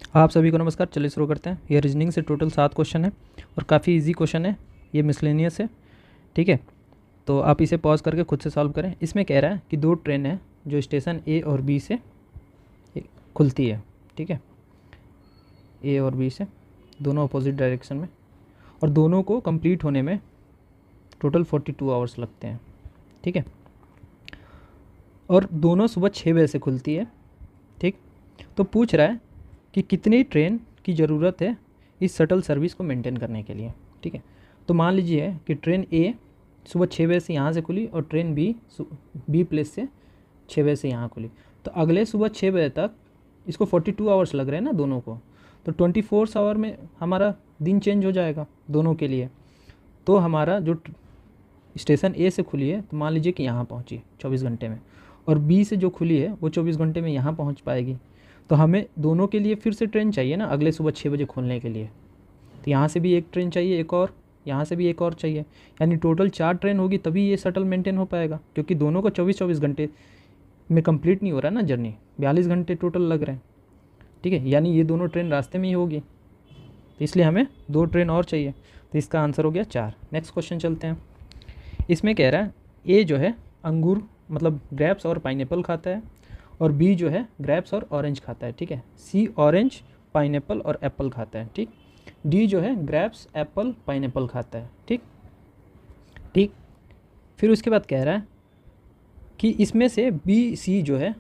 आप सभी को नमस्कार। चलिए शुरू करते हैं। ये रीजनिंग से टोटल 7 क्वेश्चन है और काफ़ी इजी क्वेश्चन है। ये मिसलेनियस है, ठीक है। तो आप इसे पॉज करके खुद से सॉल्व करें। इसमें कह रहा है कि 2 ट्रेन है जो स्टेशन ए और बी से खुलती है, ठीक है। ए और बी से दोनों अपोजिट डायरेक्शन में, और दोनों को कंप्लीट होने में टोटल 42 आवर्स लगते हैं, ठीक है। और दोनों सुबह 6 बजे से खुलती है, ठीक। तो पूछ रहा है कि कितनी ट्रेन की ज़रूरत है इस शटल सर्विस को मेंटेन करने के लिए, ठीक है। तो मान लीजिए कि ट्रेन ए सुबह 6 बजे से यहाँ से खुली और ट्रेन बी प्लेस से 6 बजे से यहाँ खुली। तो अगले सुबह 6 बजे तक इसको 42 आवर्स लग रहे हैं ना दोनों को। तो 24 आवर में हमारा दिन चेंज हो जाएगा दोनों के लिए। तो हमारा जो स्टेशन ए से खुली है तो मान लीजिए कि यहाँ पहुँची 24 घंटे में, और बी से जो खुली है वो 24 घंटे में यहाँ पहुँच पाएगी। तो हमें दोनों के लिए फिर से ट्रेन चाहिए ना अगले सुबह 6 बजे खोलने के लिए। तो यहाँ से भी एक ट्रेन चाहिए, एक और, यहाँ से भी एक और चाहिए, यानी टोटल 4 ट्रेन होगी तभी ये शटल मेंटेन हो पाएगा, क्योंकि दोनों को 24-24 घंटे में कंप्लीट नहीं हो रहा है ना जर्नी, 42 घंटे टोटल लग रहे हैं, ठीक है। यानी ये दोनों ट्रेन रास्ते में ही होगी, तो इसलिए हमें 2 ट्रेन और चाहिए। तो इसका आंसर हो गया 4। नेक्स्ट क्वेश्चन चलते हैं। इसमें कह रहा है ए जो है अंगूर मतलब ग्रेप्स और पाइनएप्पल खाता है, और बी जो है ग्रेप्स और ऑरेंज खाता है, ठीक है। सी ऑरेंज, पाइनएप्पल और एप्पल खाता है, ठीक। डी जो है ग्रेप्स, एप्पल, पाइनएप्पल खाता है, ठीक ठीक। फिर उसके बाद कह रहा है कि इसमें से बी सी जो है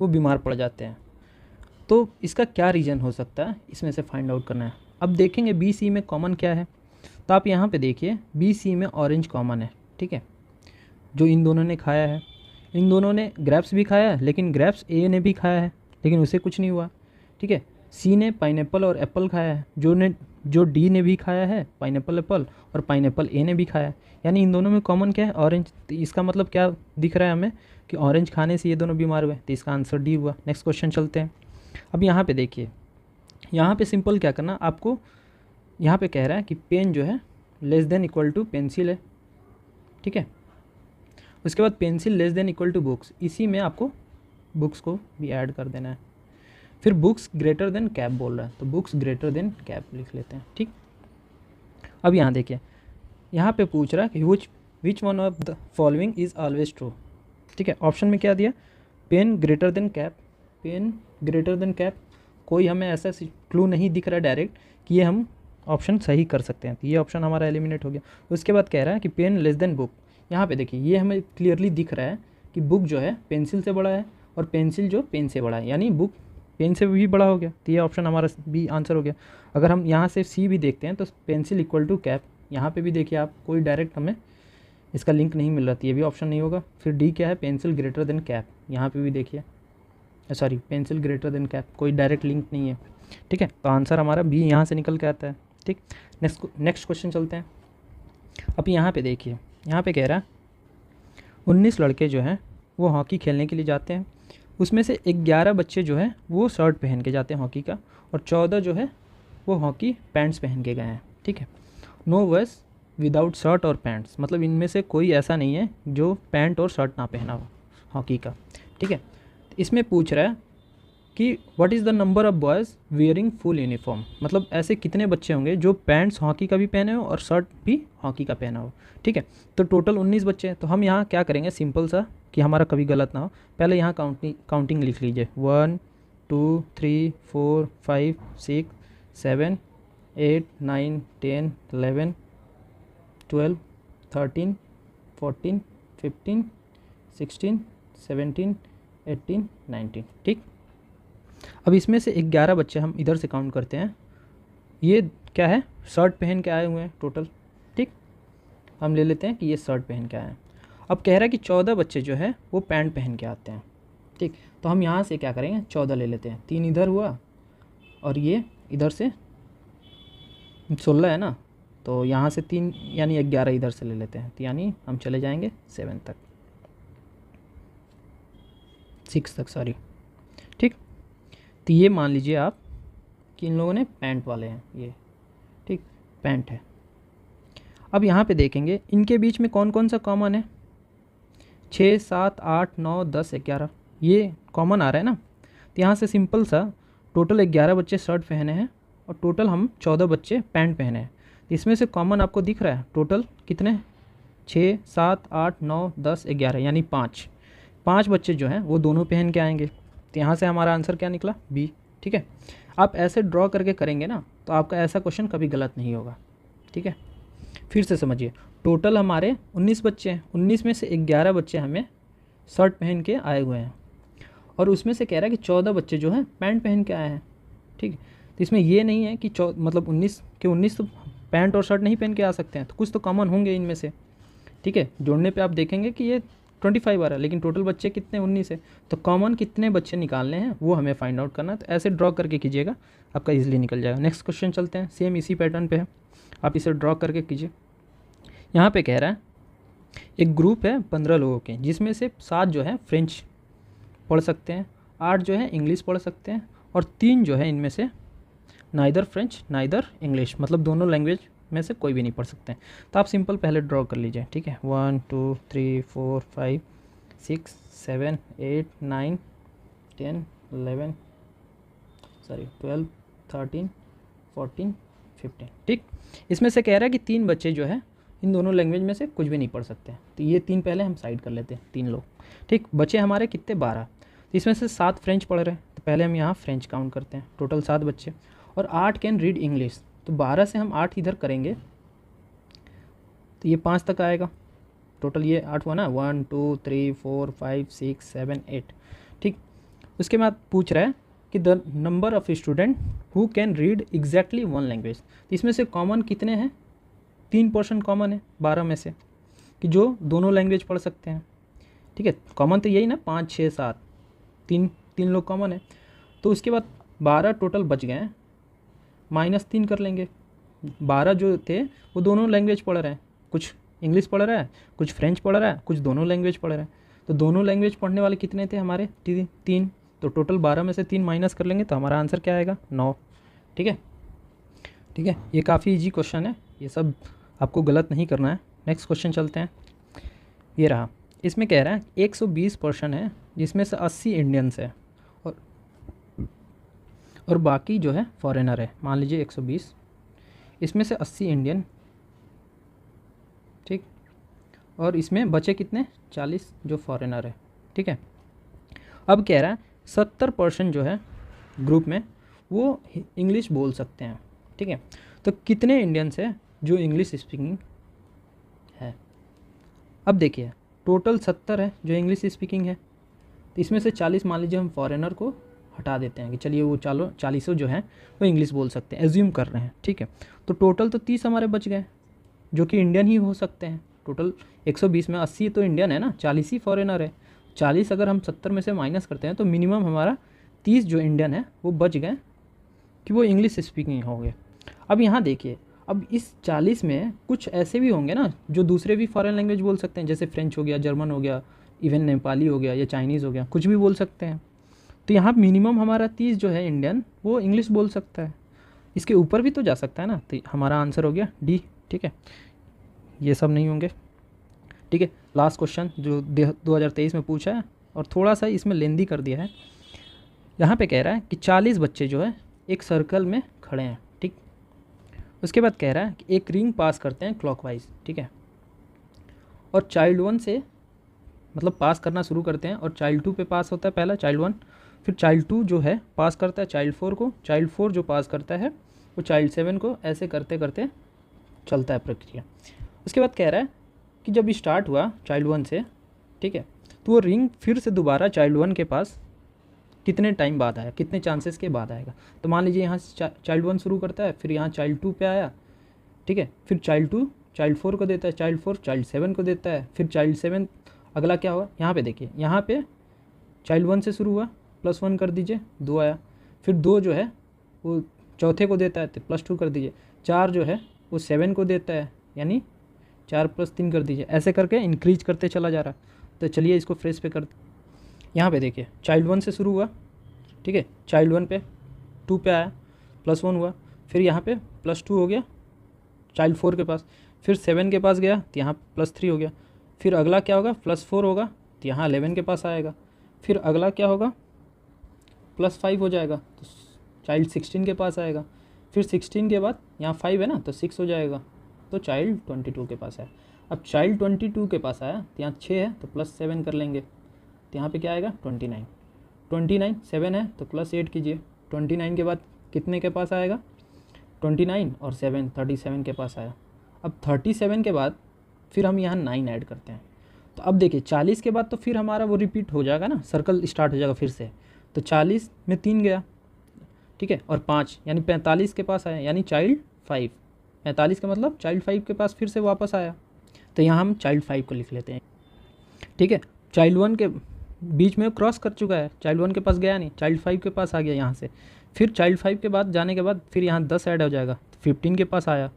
वो बीमार पड़ जाते हैं। तो इसका क्या रीज़न हो सकता है, इसमें से फाइंड आउट करना है। अब देखेंगे बी सी में कॉमन क्या है। तो आप यहाँ पे देखिए बी सी में ऑरेंज कॉमन है, ठीक है, जो इन दोनों ने खाया है। इन दोनों ने ग्रेप्स भी खाया है, लेकिन ग्रेप्स ए ने भी खाया है लेकिन उसे कुछ नहीं हुआ, ठीक है। सी ने पाइनएप्पल और एप्पल खाया है, जो डी ने भी खाया है पाइनएप्पल एप्पल, और पाइनएप्पल ए ने भी खाया है। यानी इन दोनों में कॉमन क्या है, ऑरेंज। तो इसका मतलब क्या दिख रहा है हमें कि ऑरेंज खाने से ये दोनों बीमार हुए, तो इसका आंसर डी हुआ। नेक्स्ट क्वेश्चन चलते हैं। अब यहाँ पे देखिए, यहाँ पे सिंपल क्या करना आपको, यहाँ पे कह रहा है कि पेन जो है less than equal to pencil है, ठीक है। उसके बाद pencil less than equal to books, इसी में आपको बुक्स को भी ऐड कर देना है। फिर बुक्स ग्रेटर देन कैप बोल रहा है, तो बुक्स ग्रेटर देन कैप लिख लेते हैं, ठीक। अब यहाँ देखिए, यहाँ पे पूछ रहा है कि which one of the following is always true, ठीक है। ऑप्शन में क्या दिया, pen greater than cap, pen greater than cap. कोई हमें ऐसा क्लू नहीं दिख रहा डायरेक्ट कि ये हम ऑप्शन सही कर सकते हैं, तो ये ऑप्शन हमारा एलिमिनेट हो गया। उसके बाद कह रहा है कि पेन लेस देन बुक। यहाँ पे देखिए ये हमें क्लियरली दिख रहा है कि बुक जो है पेंसिल से बड़ा है और पेंसिल जो पेन से बड़ा है, यानी बुक पेन से भी बड़ा हो गया, तो ये ऑप्शन हमारा बी आंसर हो गया। अगर हम यहाँ से सी भी देखते हैं तो पेंसिल इक्वल टू कैप, यहाँ पे भी देखिए आप कोई डायरेक्ट हमें इसका लिंक नहीं मिल रहा, तो ये भी ऑप्शन नहीं होगा। फिर डी क्या है, पेंसिल ग्रेटर देन कैप, यहाँ पे भी देखिए sorry pencil greater than cap, कोई डायरेक्ट लिंक नहीं है, ठीक है। तो आंसर हमारा बी यहाँ से निकल के आता है, ठीक। नेक्स्ट क्वेश्चन चलते हैं। अब यहाँ पे देखिए, यहाँ पे कह रहा है 19 लड़के जो हैं वो हॉकी खेलने के लिए जाते हैं। उसमें से 11 बच्चे जो हैं वो शर्ट पहन के जाते हैं हॉकी का, और 14 जो है वो हॉकी पैंट्स पहन के गए हैं, ठीक है। नो बॉयज विदाउट शर्ट और पैंट्स, मतलब इनमें से कोई ऐसा नहीं है जो पैंट और शर्ट ना पहना हो हॉकी का, ठीक है। इसमें पूछ रहा है कि what is the number of boys wearing full uniform, मतलब ऐसे कितने बच्चे होंगे जो पैंट्स हॉकी का भी पहने हो और शर्ट भी हॉकी का पहना हो, ठीक है। तो टोटल 19 बच्चे हैं। तो हम यहाँ क्या करेंगे, सिंपल सा कि हमारा कभी गलत ना हो, पहले यहाँ काउंटिंग लिख लीजिए, 1 2 3 4 5 6 7 8 9 10 11 12 13 14 15 16 17 18 19, ठीक। अब इसमें से 11 बच्चे हम इधर से काउंट करते हैं, ये क्या है, शर्ट पहन के आए हुए हैं टोटल, ठीक। हम ले लेते हैं कि ये शर्ट पहन के आए हैं। अब कह रहा है कि 14 बच्चे जो है वो पैंट पहन के आते हैं, ठीक। तो हम यहाँ से क्या करेंगे, 14 ले लेते हैं, 3 इधर हुआ और ये इधर से 16 है ना, तो यहाँ से 3 यानी 11 इधर से ले लेते हैं, तो यानी हम चले जाएंगे 7 तक, 6 तक सॉरी, ठीक। तो ये मान लीजिए आप कि इन लोगों ने पैंट वाले हैं ये, ठीक, पैंट है। अब यहाँ पे देखेंगे इनके बीच में कौन कौन सा कॉमन है, 6 7 8 9 10 11, ये कॉमन आ रहा है ना। तो यहाँ से सिंपल सा टोटल 11 बच्चे शर्ट पहने हैं और टोटल हम 14 बच्चे पैंट पहने हैं। इसमें से कॉमन आपको दिख रहा है टोटल कितने, 6, 7, 8, 9, 10, 11 यानी 5 बच्चे जो हैं वो दोनों पहन के आएंगे। तो यहाँ से हमारा आंसर क्या निकला, बी। ठीक है, आप ऐसे ड्रॉ करके करेंगे ना तो आपका ऐसा क्वेश्चन कभी गलत नहीं होगा। ठीक है, फिर से समझिए, टोटल हमारे 19 बच्चे हैं, 19 में से 11 बच्चे हमें शर्ट पहन के आए हुए हैं और उसमें से कह रहा है कि 14 बच्चे जो हैं पैंट पहन के आए हैं। ठीक है, तो इसमें ये नहीं है कि मतलब 19 के 19 तो पैंट और शर्ट नहीं पहन के आ सकते हैं, तो कुछ तो कॉमन होंगे इनमें से। ठीक है, जोड़ने पे आप देखेंगे कि ये 25 आ रहा है, लेकिन टोटल बच्चे कितने, 19 है। तो कॉमन कितने बच्चे निकालने हैं वो हमें फाइंड आउट करना है। तो ऐसे ड्रॉ करके कीजिएगा, आपका इजीली निकल जाएगा। नेक्स्ट क्वेश्चन चलते हैं, सेम इसी पैटर्न पे है, आप इसे ड्रॉ करके कीजिए। यहाँ पे कह रहा है एक ग्रुप है 15 लोगों के, जिसमें से 7 जो है फ्रेंच पढ़ सकते हैं, 8 जो है इंग्लिश पढ़ सकते हैं और 3 जो है इनमें से नाइदर फ्रेंच नाइदर इंग्लिश, मतलब दोनों लैंग्वेज में से कोई भी नहीं पढ़ सकते हैं। तो आप सिंपल पहले ड्रॉ कर लीजिए। ठीक है, 1 2 3 4 5 6 7 8 9 10 11 12 13 14 15। ठीक, इसमें से कह रहा है कि 3 बच्चे जो है इन दोनों लैंग्वेज में से कुछ भी नहीं पढ़ सकते हैं। तो ये 3 पहले हम साइड कर लेते हैं, 3 लोग। ठीक, बचे हमारे कितने, 12। तो इसमें से 7 फ्रेंच पढ़ रहे हैं, तो पहले हम यहाँ फ्रेंच काउंट करते हैं, टोटल 7 बच्चे, और 8 कैन रीड इंग्लिश। तो 12 से हम 8 इधर करेंगे तो ये 5 तक आएगा, टोटल ये 8 हुआ ना, 1 2 3 4 5 6 7 8। ठीक, उसके बाद पूछ रहा है कि the number of student who can read exactly 1 language. तो इसमें से कॉमन कितने हैं, 3% कॉमन है 12 में से, कि जो दोनों लैंग्वेज पढ़ सकते हैं। ठीक है, कॉमन तो यही ना, 5 6 7, 3 लोग कॉमन है। तो उसके बाद 12 टोटल बच गए हैं, -3 कर लेंगे। 12 जो थे वो दोनों लैंग्वेज पढ़ रहे हैं, कुछ इंग्लिश पढ़ रहा है, कुछ फ्रेंच पढ़ रहा है, कुछ दोनों लैंग्वेज पढ़ रहे हैं। तो दोनों लैंग्वेज पढ़ने वाले कितने थे हमारे, 3। तो टोटल 12 में से 3 माइनस कर लेंगे तो हमारा आंसर क्या आएगा, 9। ठीक है, ठीक है, ये काफ़ी इजी क्वेश्चन है, ये सब आपको गलत नहीं करना है। नेक्स्ट क्वेश्चन चलते हैं, ये रहा। इसमें कह रहा है 120 पर्सन है, जिसमें से 80 इंडियंस है और बाकी जो है फॉरेनर है। मान लीजिए 120, इसमें से 80 इंडियन, ठीक, और इसमें बचे कितने, 40 जो फॉरेनर है। ठीक है, अब कह रहा है 70% जो है ग्रुप में वो इंग्लिश बोल सकते हैं। ठीक है, तो कितने इंडियंस है जो इंग्लिश स्पीकिंग है। अब देखिए टोटल 70 है जो इंग्लिश स्पीकिंग है, तो इसमें से 40 मान लीजिए हम फॉरेनर को हटा देते हैं कि चलिए वो 40 जो हैं वो इंग्लिश बोल सकते हैं, एज्यूम कर रहे हैं। ठीक है, तो टोटल तो 30 हमारे बच गए जो कि इंडियन ही हो सकते हैं। टोटल 120 में 80 तो इंडियन है ना, 40 ही फॉरेनर है। 40 अगर हम 70 में से माइनस करते हैं तो मिनिमम हमारा 30 जो इंडियन है वो बच गए कि वो इंग्लिश स्पीकिंग हो गए। अब यहाँ देखिए, अब इस 40 में कुछ ऐसे भी होंगे ना जो दूसरे भी फॉरेन लैंग्वेज बोल सकते हैं, जैसे फ्रेंच हो गया, जर्मन हो गया, इवन नेपाली हो गया या चाइनीज़ हो गया, कुछ भी बोल सकते हैं। तो यहाँ मिनिमम हमारा 30 जो है इंडियन वो इंग्लिश बोल सकता है, इसके ऊपर भी तो जा सकता है ना। तो हमारा आंसर हो गया डी। ठीक है, ये सब नहीं होंगे। ठीक है, लास्ट क्वेश्चन जो 2023 में पूछा है और थोड़ा सा इसमें लेंदी कर दिया है। यहाँ पे कह रहा है कि 40 बच्चे जो है एक सर्कल में खड़े हैं। ठीक, उसके बाद कह रहा है कि एक रिंग पास करते हैं क्लॉकवाइज। ठीक है, और चाइल्ड 1 से मतलब पास करना शुरू करते हैं और चाइल्ड 2 पे पास होता है पहला चाइल्ड 1, फिर चाइल्ड 2 जो है पास करता है चाइल्ड 4 को, चाइल्ड 4 जो पास करता है वो चाइल्ड 7 को, ऐसे करते करते चलता है प्रक्रिया। उसके बाद कह रहा है कि जब स्टार्ट हुआ चाइल्ड 1 से, ठीक है, तो वो रिंग फिर से दोबारा चाइल्ड 1 के पास कितने टाइम बाद आया, कितने चांसेस के बाद आएगा। तो मान लीजिए यहाँ से चाइल्ड 1 शुरू करता है, फिर यहाँ चाइल्ड 2 पे आया, ठीक है, फिर चाइल्ड 2 चाइल्ड 4 को देता है, चाइल्ड 4 चाइल्ड 7 को देता है, फिर चाइल्ड 7 अगला क्या हुआ, यहाँ पे देखिए, यहाँ पे चाइल्ड 1 से शुरू हुआ, +1 कर दीजिए, 2 आया, फिर 2 जो है वो चौथे को देता है तो +2 कर दीजिए, 4 जो है वो 7 को देता है, यानी 4 + 3 कर दीजिए, ऐसे करके इंक्रीज करते चला जा रहा है। तो चलिए इसको फ्रेश पे कर, यहाँ पे देखिए चाइल्ड 1 से शुरू हुआ, ठीक है, चाइल्ड 1 पे 2 पे आया, +1 हुआ, फिर यहाँ पे +2 हो गया चाइल्ड 4 के पास, फिर 7 के पास गया तो यहाँ +3 हो गया, फिर अगला क्या होगा +4 होगा तो यहाँ 11 के पास आएगा, फिर अगला क्या होगा +5 हो जाएगा, तो चाइल्ड 16 के पास आएगा, फिर 16 के बाद यहाँ 5 है ना, तो 6 हो जाएगा, तो चाइल्ड 22 के पास है। अब चाइल्ड 22 के पास आया तो यहाँ 6 है तो +7 कर लेंगे, तो यहाँ पे क्या आएगा 29, 29 7 है तो +8 कीजिए, 29 के बाद कितने के पास आएगा 29 और 7 37 के पास आया। अब 37 के बाद फिर हम यहाँ 9 ऐड करते हैं, तो अब देखिए 40 के बाद तो फिर हमारा वो रिपीट हो जाएगा ना, सर्कल स्टार्ट हो जाएगा फिर से, तो 40 में 3 गया, ठीक है, और 5 यानी 45 के पास आया, यानी चाइल्ड 5, 45 का मतलब चाइल्ड 5 के पास फिर से वापस आया, तो यहाँ हम चाइल्ड 5 को लिख लेते हैं, ठीक है। चाइल्ड 1 के बीच में क्रॉस कर चुका है, चाइल्ड 1 के पास गया नहीं, चाइल्ड 5 के पास आ गया यहाँ से, फिर चाइल्ड 5 के बाद जाने के बाद फिर यहाँ 10 ऐड हो जाएगा, 15 के पास आया,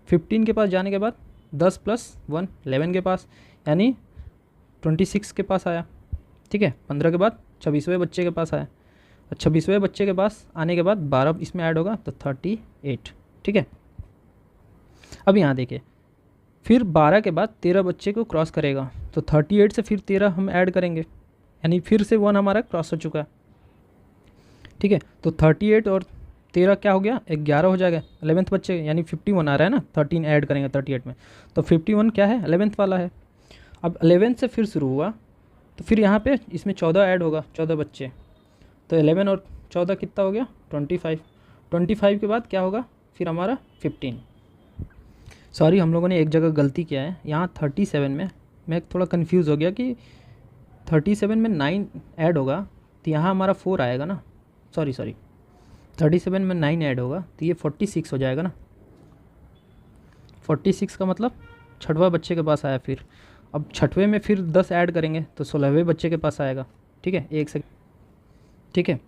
15 के पास जाने के बाद 10 + 1 11 के पास, यानी 26 के पास आया, ठीक है। 15 के बाद 26वें बच्चे के पास आया, 26वें बच्चे के पास आने के बाद 12 इसमें ऐड होगा तो 38, ठीक है। अब यहाँ देखिए फिर 12 के बाद 13 बच्चे को क्रॉस करेगा, तो 38 से फिर 13 हम ऐड करेंगे, यानी फिर से 1 हमारा क्रॉस हो चुका है, ठीक है। तो 38 और 13 क्या हो गया 11 हो जाएगा, 11th बच्चे यानी 51 आ रहा है ना, 13 ऐड करेंगे 38 में, तो 51 क्या है 11th वाला है। अब 11 से फिर शुरू हुआ तो फिर यहाँ पे इसमें 14 ऐड होगा, 14 बच्चे, तो 11 और 14 कितना हो गया 25, 25 के बाद क्या होगा फिर हमारा 15। सॉरी हम लोगों ने एक जगह गलती किया है, यहाँ 37 में मैं थोड़ा कंफ्यूज हो गया कि 37 में 9 ऐड होगा तो यहाँ हमारा 4 आएगा ना, सॉरी 37 में 9 ऐड होगा तो ये 46 हो जाएगा ना, 46 का मतलब 6वां बच्चे के पास आया, फिर अब 6वें में फिर 10 ऐड करेंगे तो 16वें बच्चे के पास आएगा, ठीक है, एक से, ठीक है।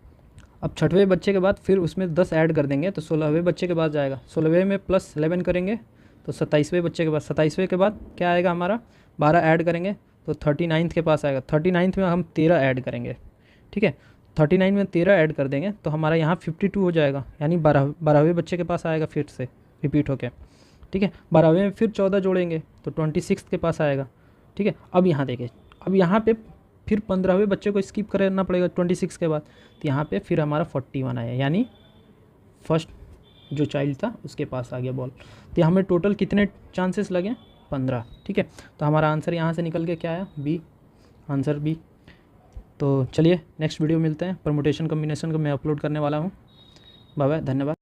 अब 6वें बच्चे के बाद फिर उसमें 10 ऐड कर देंगे तो 16वें बच्चे के पास जाएगा, 16वें में +11 करेंगे तो 27वें बच्चे के पास, 27वें के बाद क्या आएगा हमारा 12 ऐड करेंगे तो 39th के पास आएगा, 39th में हम 13 ऐड करेंगे, ठीक है, 39 में 13 ऐड कर देंगे तो हमारा यहाँ 52 हो जाएगा, यानी 12वें बच्चे के पास आएगा फिर से रिपीट होके, ठीक है। 12वें में फिर 14 जोड़ेंगे तो 26 के पास आएगा, ठीक है। अब यहाँ देखिए अब यहाँ पे फिर 15वें बच्चे को स्किप करना पड़ेगा 26 के बाद, तो यहाँ पे फिर हमारा 41 आया, यानी फर्स्ट जो चाइल्ड था उसके पास आ गया बॉल, तो हमें टोटल कितने चांसेस लगे 15, ठीक है। तो हमारा आंसर यहाँ से निकल के क्या आया बी, आंसर बी। तो चलिए नेक्स्ट वीडियो मिलते हैं, परमुटेशन कम्बिनेशन का मैं अपलोड करने वाला हूँ। बाय बाय, धन्यवाद।